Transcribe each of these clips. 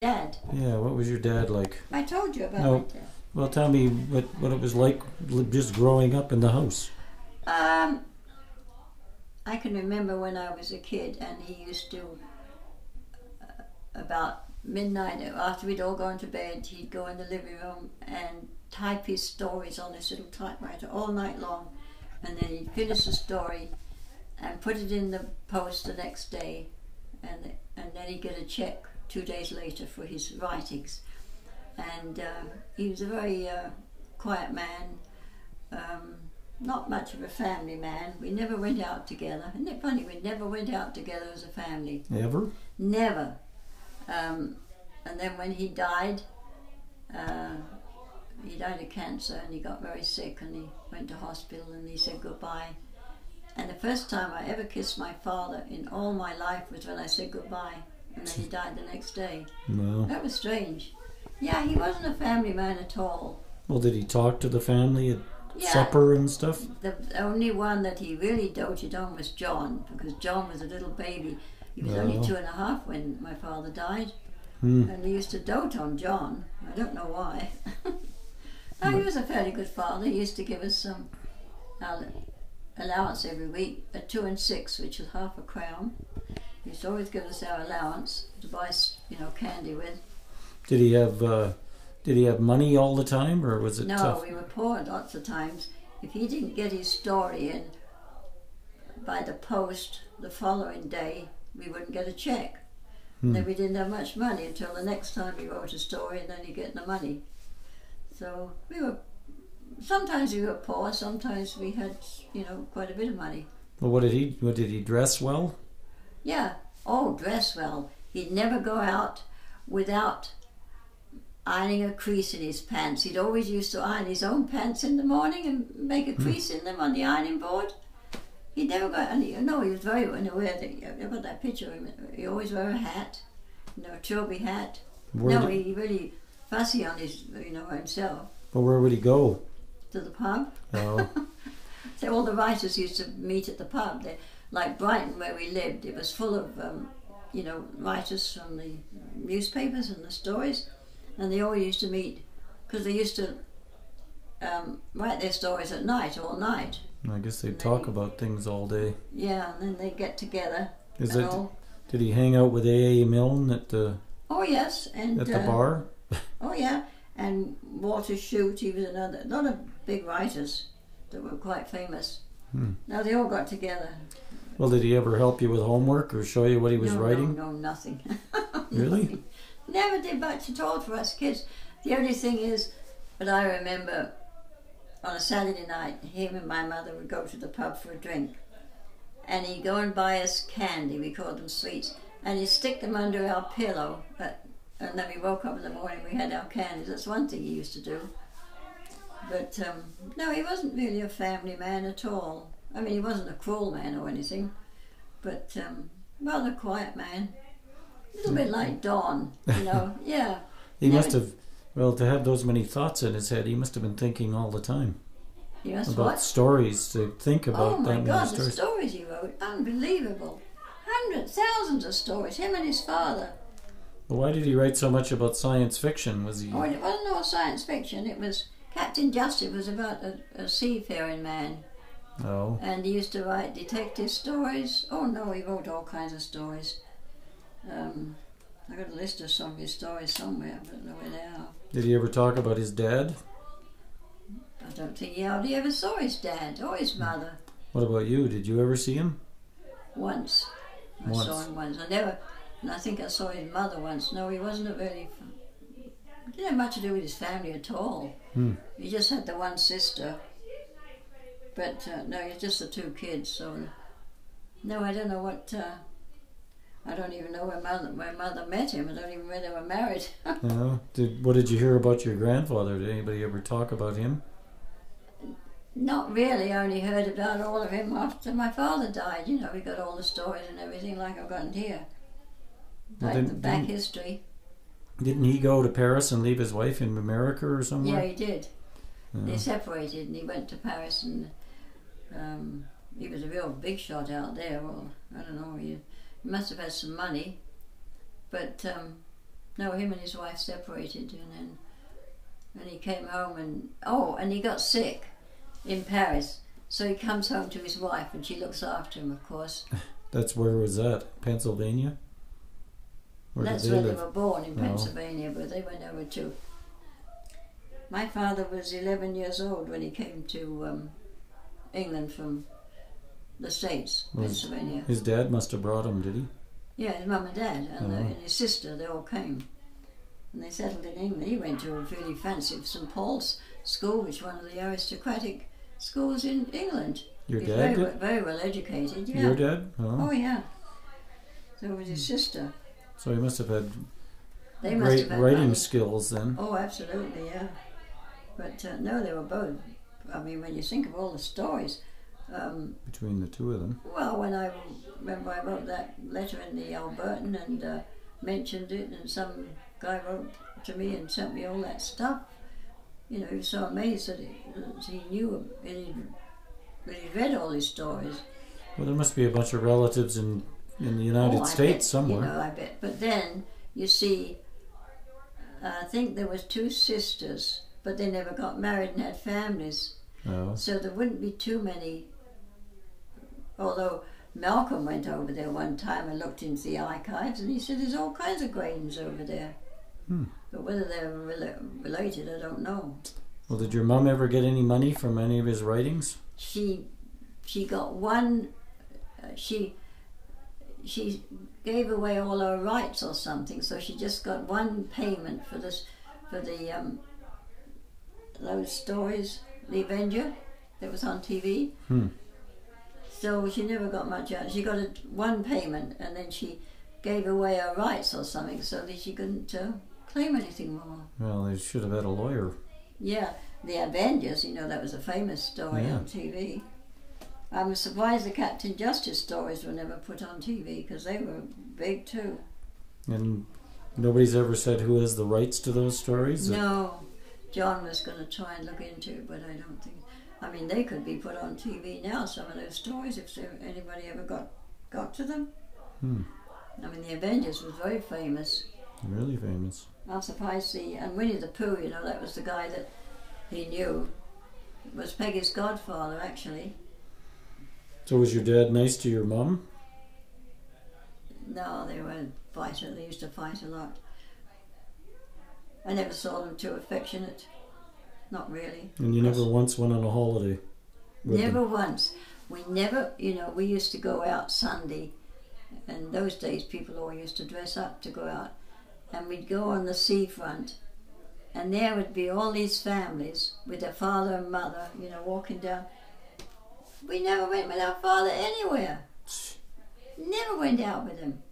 Dad. Yeah, what was your dad like? I told you about No. my dad. Well, tell me what it was like just growing up in the house. I can remember when I was a kid, and he used to, about midnight, after we'd all gone to bed, he'd go in the living room and type his stories on this little typewriter all night long, and then he'd finish the story and put it in the post the next day, and then he'd get a check 2 days later for his writings. And he was a very quiet man, not much of a family man. We never went out together. Isn't it funny? We never went out together as a family. Ever? Never. And then when he died of cancer, and he got very sick, and he went to hospital, and he said goodbye. And the first time I ever kissed my father in all my life was when I said goodbye, and then he died the next day. No. That was strange. Yeah, he wasn't a family man at all. Well, did he talk to the family at Yeah. supper and stuff? The only one that he really doted on was John, because John was a little baby. He was only 2.5 when my father died. And he used to dote on John. I don't know why. No, he was a fairly good father. He used to give us some allowance every week, at 2 and 6, which was half a crown. He used to always give us our allowance to buy, candy with. Did he have money all the time, or was it No, tough? we were poor lots of times. If he didn't get his story in by the post the following day, we wouldn't get a check. Then we didn't have much money until the next time he wrote a story, and then he'd get the money. So sometimes we were poor, sometimes we had, quite a bit of money. Well, did he dress well? Yeah, dress well. He'd never go out without ironing a crease in his pants. He'd always used to iron his own pants in the morning and make a crease in them on the ironing board. He'd never go, and he was very aware that, I've got that picture of him, he always wore a hat, a trilby hat. He really fussy on his, himself. Well, where would he go? To the pub. Oh. So all the writers used to meet at the pub. Like Brighton, where we lived, it was full of, writers from the newspapers and the stories, and they all used to meet, because they used to write their stories at night, all night. I guess they'd talk about things all day. Yeah, and then they'd get together. Did he hang out with A.A. Milne at the? Oh yes, and at the bar. Oh yeah, and Walter Shute. He was a lot of big writers that were quite famous. Now they all got together. Well, did he ever help you with homework or show you what he was writing? No, nothing. Really? Nothing. Never did much at all for us kids. The only thing is, but I remember on a Saturday night, him and my mother would go to the pub for a drink, and he'd go and buy us candy, we called them sweets, and he'd stick them under our pillow, and then we woke up in the morning, we had our candies. That's one thing he used to do. But no, he wasn't really a family man at all. I mean, he wasn't a cruel man or anything, but rather quiet man. A little bit like Don, yeah. He must have, to have those many thoughts in his head, he must have been thinking all the time. He must about stories, to think about. Oh my that God, many the stories. stories he wrote, unbelievable. Hundreds, thousands of stories, him and his father. Well, why did he write so much about science fiction? Was he? Oh, it wasn't all science fiction. It was Captain Justice was about a seafaring man. Oh. And he used to write detective stories. Oh no, he wrote all kinds of stories. I got a list of some of his stories somewhere. I don't know where they are. Did he ever talk about his dad? I don't think he hardly ever saw his dad or his mother. What about you? Did you ever see him? Once. I saw him once. And I think I saw his mother once. No, he wasn't he didn't have much to do with his family at all. He just had the one sister. But no, it's just the 2 kids. So no, I don't know what. I don't even know where mother met him. I don't even know where they were married. No. What did you hear about your grandfather? Did anybody ever talk about him? Not really. I only heard about all of him after my father died. We got all the stories and everything like I've gotten here. Like the back history. Didn't he go to Paris and leave his wife in America or somewhere? Yeah, he did. They separated and he went to Paris, and he was a real big shot out there. Well, I don't know, he must have had some money, but No, him and his wife separated, and he came home and he got sick in Paris. So he comes home to his wife, and she looks after him, of course. That's where was that? Pennsylvania? That's where they were born, in Pennsylvania, but they went over to... My father was 11 years old when he came to England from the States, Pennsylvania. His dad must have brought him, did he? Yeah, his mum and dad and his sister, they all came. And they settled in England. He went to a really fancy St Paul's school, which is one of the aristocratic schools in England. Your He's dad very, did? very well educated, yeah. Your dad? Oh, yeah. So it was his sister. So he must have had They great must have had writing money. skills then. Oh, absolutely, yeah. But no, they were both. I mean, when you think of all the stories. Between the two of them. Well, when I remember I wrote that letter in the Albertan and mentioned it, and some guy wrote to me and sent me all that stuff. You know, he was so amazed that he knew and he read all his stories. Well, there must be a bunch of relatives in the United States somewhere. You know, I bet. But then, you see, I think there was 2 sisters, but they never got married and had families. Oh. So there wouldn't be too many. Although Malcolm went over there one time and looked into the archives, and he said there's all kinds of Graydons over there. But whether they're related, I don't know. Well, did your mum ever get any money from any of his writings? She got one. She gave away all her rights or something, so she just got one payment for the those stories, The Avenger, that was on TV. So she never got much out. She got one payment, and then she gave away her rights or something, so that she couldn't claim anything more. Well, they should have had a lawyer. Yeah, The Avengers, you know, that was a famous story on TV. I was surprised the Captain Justice stories were never put on TV, because they were big too. And nobody's ever said who has the rights to those stories? No. John was going to try and look into it, but I don't think... I mean, they could be put on TV now, some of those stories, if anybody ever got to them. I mean, The Avengers was very famous. Really famous. I'm surprised and Winnie the Pooh, you know, that was the guy that he knew. It was Peggy's godfather, actually. So was your dad nice to your mum? No, they were fighter. They used to fight a lot. I never saw them too affectionate. Not really. And you never once went on a holiday with Never them? once. We never, you know, we used to go out Sunday, and those days people all used to dress up to go out, and we'd go on the seafront, and there would be all these families with their father and mother, you know, walking down. We never went with our father anywhere. Never went out with him.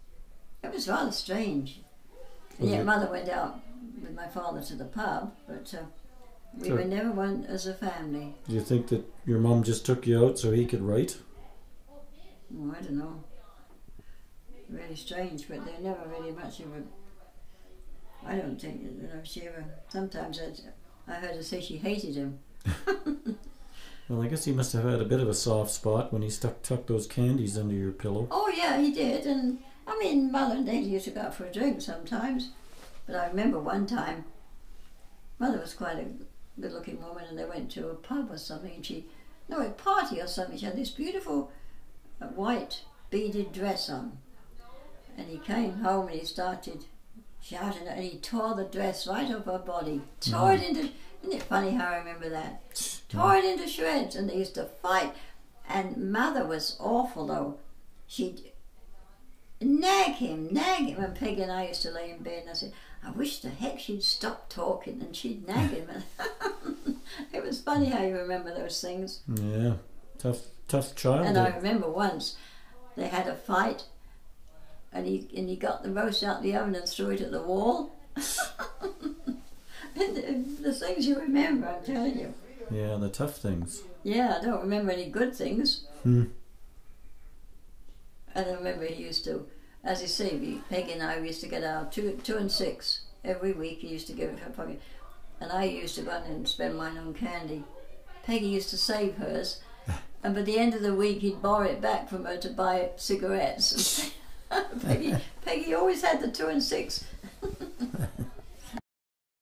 It was rather strange. And yet mother went out with my father to the pub, but we were never one as a family. Do you think that your mum just took you out so he could write? Oh, I don't know. Really strange, but they're never really much of a... I don't think, you know, she ever... Sometimes I heard her say she hated him. Well, I guess he must have had a bit of a soft spot when he tucked those candies under your pillow. Oh, yeah, he did. And, I mean, Mother and Daddy used to go out for a drink sometimes. But I remember one time, Mother was quite a good-looking woman, and they went to a pub or something, and a party or something. She had this beautiful white beaded dress on. And he came home and he started shouting, and he tore the dress right off her body. Tore it into... Isn't it funny how I remember that? Tore it into shreds, and they used to fight. And Mother was awful, though. She'd nag him, and Peggy and I used to lay in bed, and I said, I wish the heck she'd stop talking, and she'd nag him. It was funny how you remember those things. Yeah, tough child. And I remember once they had a fight, and he got the roast out the oven and threw it at the wall. And the things you remember, I'm telling you. Yeah, the tough things. Yeah, I don't remember any good things. And I remember he used to, as you say, Peggy and I used to get our 2 and 6 every week. He used to give it her pocket, and I used to go out and spend mine on candy. Peggy used to save hers, and by the end of the week he'd borrow it back from her to buy cigarettes. Peggy always had the 2 and 6.